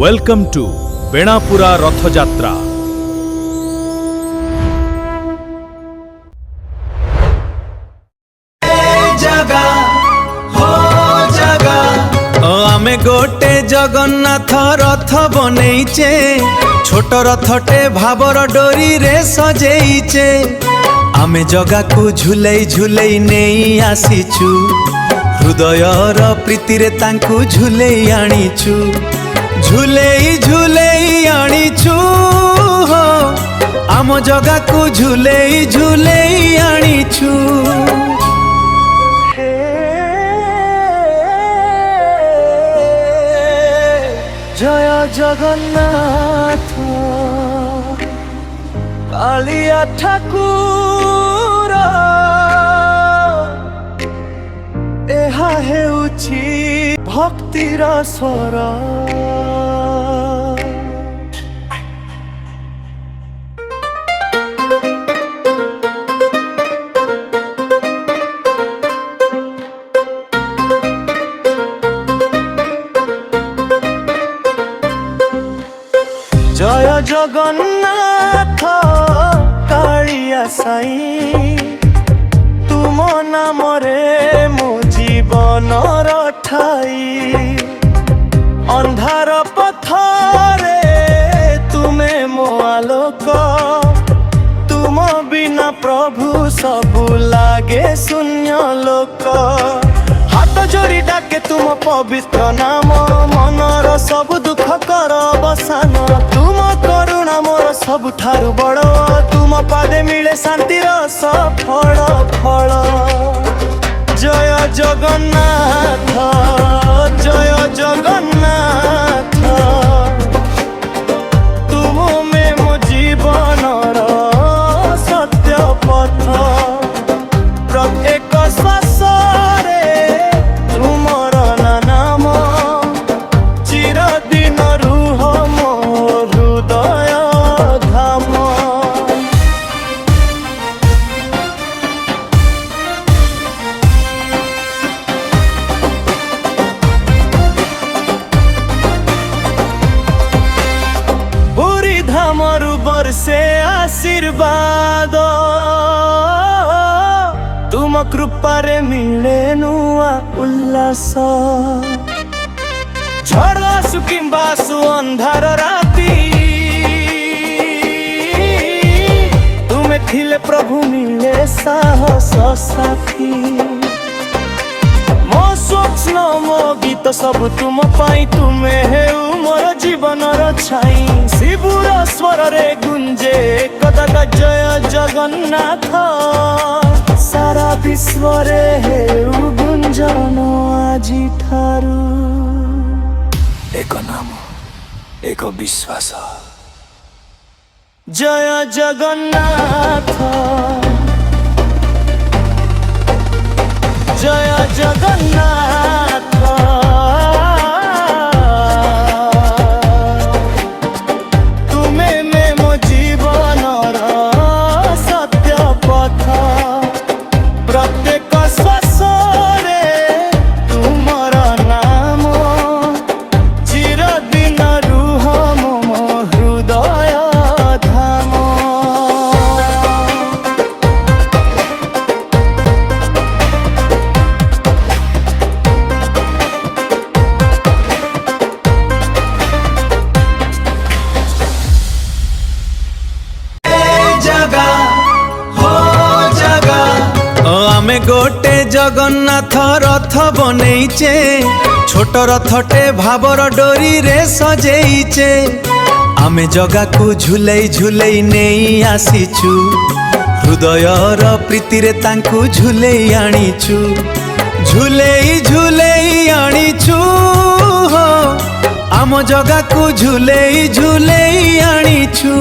Welcome to बेणापुरा Rathyatra. आमे गोटे जगन्नाथ रथ बनैचे, छोट रथटे भावर डोरी रे सजेइचे। आमे जगा को झुलई झुलई नहीं आसीचु, हृदयर प्रीति रे तांकु झुलई आनीचु। झुलई झुलई आनीचु हो, आम जगा को झुलई झुलई आनीचु। जय जगन्नाथ कालिया ठाकुर, एहा हेउछि भक्तिर स्वर। जय जगन्नाथ कालिया साई, तुम नाम रे मो जीवन ठाई। अंधार पथरे तुमे मो आलोक, तुम बिना प्रभु सबु लागे शून्य लोक। हाथ जोड़ी डाके तुम पवित्र नाम, मनर सब दुख कर अवसान। तुम करुणा मोर सब ठारु बड़, तुम पादे मिले शांतिर सफल फल। जय जगन्नाथ जय जगन्नाथ, तुम में मो जीवनर सत्य पथ। प्रत्येक श्वास से आशीर्वाद, तुम कृपा रे मिले नुआ उल्लास। झड़ आसु किंबा आसु अंधार राती, तुमे थिले प्रभु मिले साहस साथी। मो स्वप्न मो गीत सब तुम पाई, तुमे हेउ मोर जीवनर छाई। शिवुर स्वर रे गुंजे कदका जय जगन्नाथ, सारा विश्व रे हेउ गुंजन आजी ठारू। एक नाम एक विश्वास, जय जगन्नाथ जय जगन्नाथ। आमे गोटे जगन्नाथ रथ बनैचे, छोट रथटे भावर डोरी रे सजेइचे। आमे जगा को झुलई झुलई नहीं आसीचु, हृदयर प्रीति रे तांकु झुलई आनीचु। झुलई झुलई आनीचु हो, आम जगा को झुलई झुलई आनीचु।